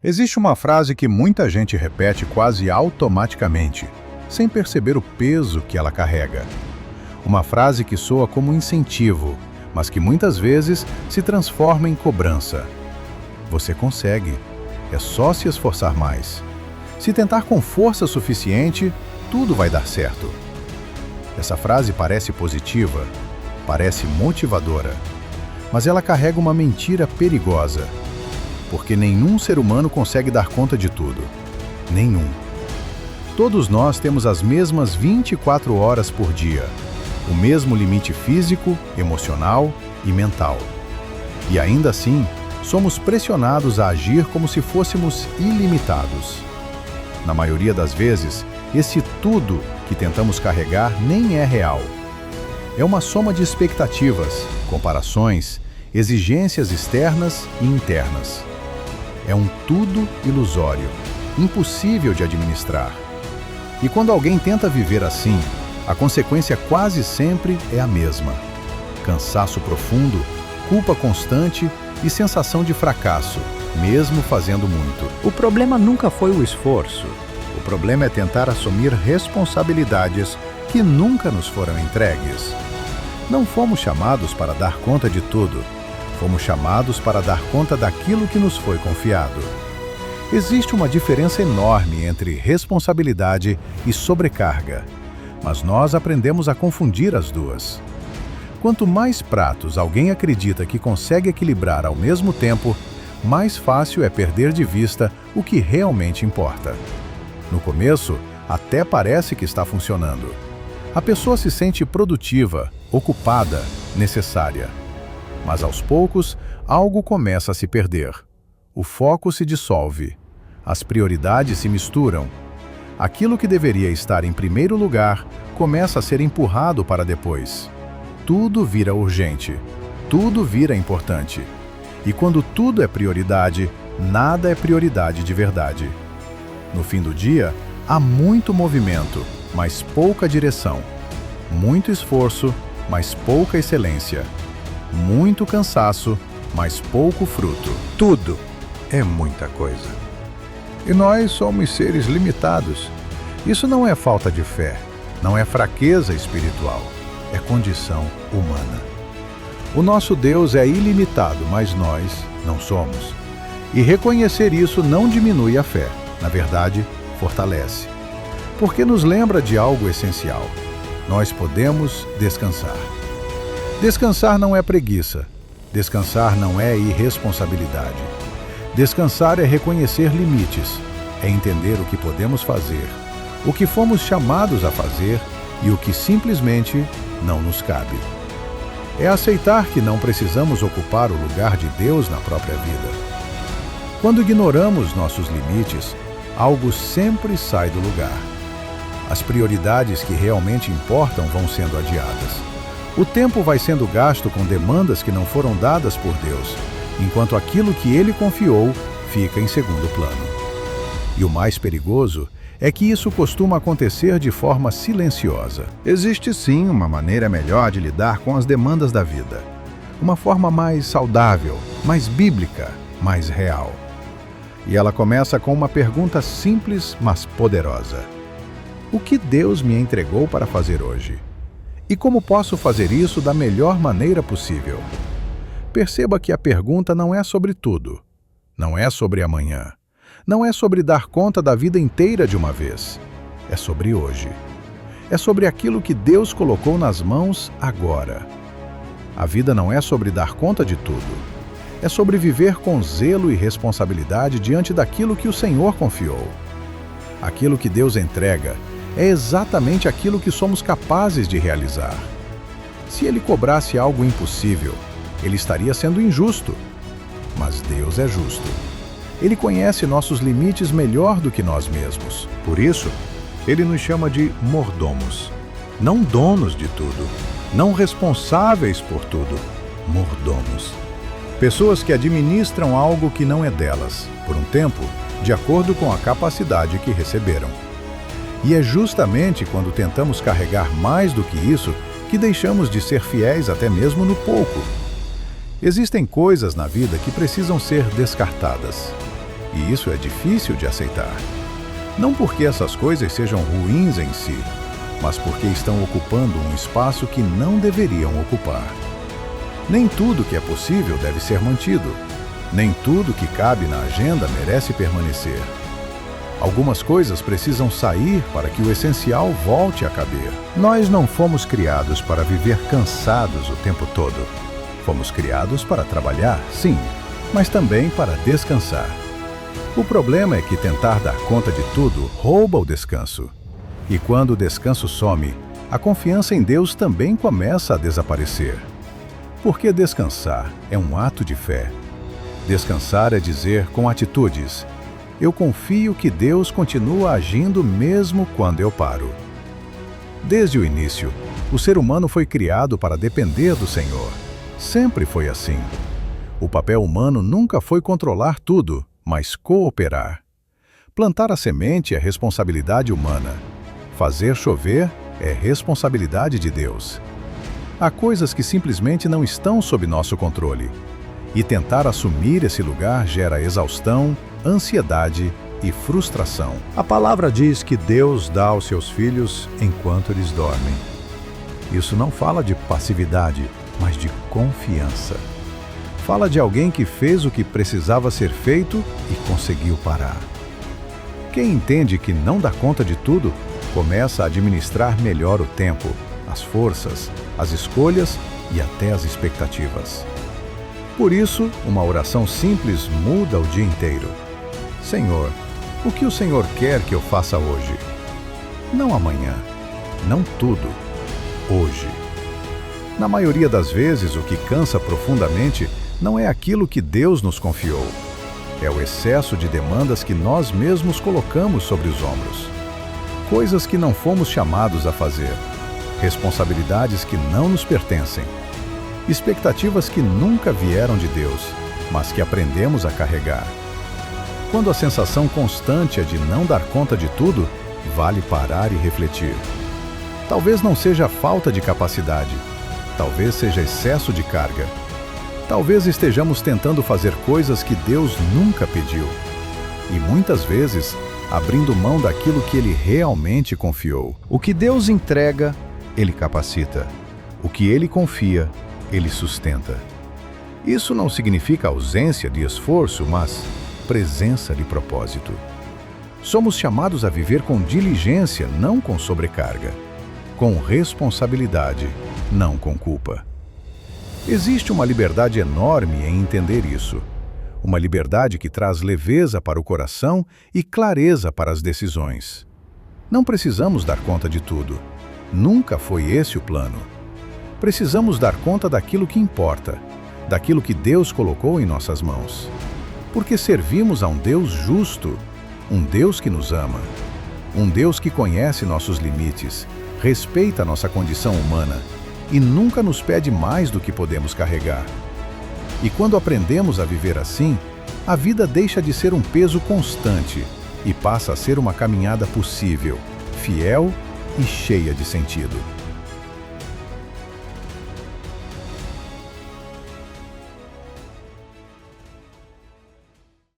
Existe uma frase que muita gente repete quase automaticamente, sem perceber o peso que ela carrega. Uma frase que soa como incentivo, mas que muitas vezes se transforma em cobrança. Você consegue. É só se esforçar mais. Se tentar com força suficiente, tudo vai dar certo. Essa frase parece positiva, parece motivadora, mas ela carrega uma mentira perigosa. Porque nenhum ser humano consegue dar conta de tudo. Nenhum. Todos nós temos as mesmas 24 horas por dia, o mesmo limite físico, emocional e mental. E ainda assim, somos pressionados a agir como se fôssemos ilimitados. Na maioria das vezes, esse tudo que tentamos carregar nem é real. É uma soma de expectativas, comparações, exigências externas e internas. É um tudo ilusório, impossível de administrar. E quando alguém tenta viver assim, a consequência quase sempre é a mesma: cansaço profundo, culpa constante e sensação de fracasso, mesmo fazendo muito. O problema nunca foi o esforço. O problema é tentar assumir responsabilidades que nunca nos foram entregues. Não fomos chamados para dar conta de tudo. Fomos chamados para dar conta daquilo que nos foi confiado. Existe uma diferença enorme entre responsabilidade e sobrecarga, mas nós aprendemos a confundir as duas. Quanto mais pratos alguém acredita que consegue equilibrar ao mesmo tempo, mais fácil é perder de vista o que realmente importa. No começo, até parece que está funcionando. A pessoa se sente produtiva, ocupada, necessária. Mas aos poucos, algo começa a se perder. O foco se dissolve. As prioridades se misturam. Aquilo que deveria estar em primeiro lugar começa a ser empurrado para depois. Tudo vira urgente. Tudo vira importante. E quando tudo é prioridade, nada é prioridade de verdade. No fim do dia, há muito movimento, mas pouca direção. Muito esforço, mas pouca excelência. Muito cansaço, mas pouco fruto. Tudo é muita coisa. E nós somos seres limitados. Isso não é falta de fé, não é fraqueza espiritual, é condição humana. O nosso Deus é ilimitado, mas nós não somos. E reconhecer isso não diminui a fé, na verdade, fortalece. Porque nos lembra de algo essencial. Nós podemos descansar. Descansar não é preguiça. Descansar não é irresponsabilidade. Descansar é reconhecer limites, é entender o que podemos fazer, o que fomos chamados a fazer e o que simplesmente não nos cabe. É aceitar que não precisamos ocupar o lugar de Deus na própria vida. Quando ignoramos nossos limites, algo sempre sai do lugar. As prioridades que realmente importam vão sendo adiadas. O tempo vai sendo gasto com demandas que não foram dadas por Deus, enquanto aquilo que Ele confiou fica em segundo plano. E o mais perigoso é que isso costuma acontecer de forma silenciosa. Existe sim uma maneira melhor de lidar com as demandas da vida. Uma forma mais saudável, mais bíblica, mais real. E ela começa com uma pergunta simples, mas poderosa. O que Deus me entregou para fazer hoje? E como posso fazer isso da melhor maneira possível? Perceba que a pergunta não é sobre tudo. Não é sobre amanhã. Não é sobre dar conta da vida inteira de uma vez. É sobre hoje. É sobre aquilo que Deus colocou nas mãos agora. A vida não é sobre dar conta de tudo. É sobre viver com zelo e responsabilidade diante daquilo que o Senhor confiou. Aquilo que Deus entrega é exatamente aquilo que somos capazes de realizar. Se Ele cobrasse algo impossível, Ele estaria sendo injusto. Mas Deus é justo. Ele conhece nossos limites melhor do que nós mesmos. Por isso, Ele nos chama de mordomos. Não donos de tudo, não responsáveis por tudo, mordomos. Pessoas que administram algo que não é delas, por um tempo, de acordo com a capacidade que receberam. E é justamente quando tentamos carregar mais do que isso que deixamos de ser fiéis até mesmo no pouco. Existem coisas na vida que precisam ser descartadas. e isso é difícil de aceitar. Não porque essas coisas sejam ruins em si, mas porque estão ocupando um espaço que não deveriam ocupar. Nem tudo que é possível deve ser mantido. Nem tudo que cabe na agenda merece permanecer. Algumas coisas precisam sair para que o essencial volte a caber. Nós não fomos criados para viver cansados o tempo todo. Fomos criados para trabalhar, sim, mas também para descansar. O problema é que tentar dar conta de tudo rouba o descanso. E quando o descanso some, a confiança em Deus também começa a desaparecer. Porque descansar é um ato de fé. Descansar é dizer com atitudes: eu confio que Deus continua agindo mesmo quando eu paro. Desde o início, o ser humano foi criado para depender do Senhor. Sempre foi assim. O papel humano nunca foi controlar tudo, mas cooperar. Plantar a semente é responsabilidade humana. Fazer chover é responsabilidade de Deus. Há coisas que simplesmente não estão sob nosso controle. E tentar assumir esse lugar gera exaustão, ansiedade e frustração. A palavra diz que Deus dá aos seus filhos enquanto eles dormem. Isso não fala de passividade, mas de confiança. Fala de alguém que fez o que precisava ser feito e conseguiu parar. Quem entende que não dá conta de tudo, começa a administrar melhor o tempo, as forças, as escolhas e até as expectativas. Por isso, uma oração simples muda o dia inteiro. Senhor, o que o Senhor quer que eu faça hoje? Não amanhã, não tudo, hoje. Na maioria das vezes, o que cansa profundamente não é aquilo que Deus nos confiou. É o excesso de demandas que nós mesmos colocamos sobre os ombros. Coisas que não fomos chamados a fazer. Responsabilidades que não nos pertencem. Expectativas que nunca vieram de Deus, mas que aprendemos a carregar. Quando a sensação constante é de não dar conta de tudo, vale parar e refletir. Talvez não seja falta de capacidade, talvez seja excesso de carga. Talvez estejamos tentando fazer coisas que Deus nunca pediu. E muitas vezes, abrindo mão daquilo que Ele realmente confiou. O que Deus entrega, Ele capacita. O que Ele confia, Ele sustenta. Isso não significa ausência de esforço, mas presença de propósito. Somos chamados a viver com diligência, não com sobrecarga. Com responsabilidade, não com culpa. Existe uma liberdade enorme em entender isso. Uma liberdade que traz leveza para o coração e clareza para as decisões. Não precisamos dar conta de tudo. Nunca foi esse o plano. Precisamos dar conta daquilo que importa, daquilo que Deus colocou em nossas mãos. Porque servimos a um Deus justo, um Deus que nos ama, um Deus que conhece nossos limites, respeita nossa condição humana e nunca nos pede mais do que podemos carregar. E quando aprendemos a viver assim, a vida deixa de ser um peso constante e passa a ser uma caminhada possível, fiel e cheia de sentido.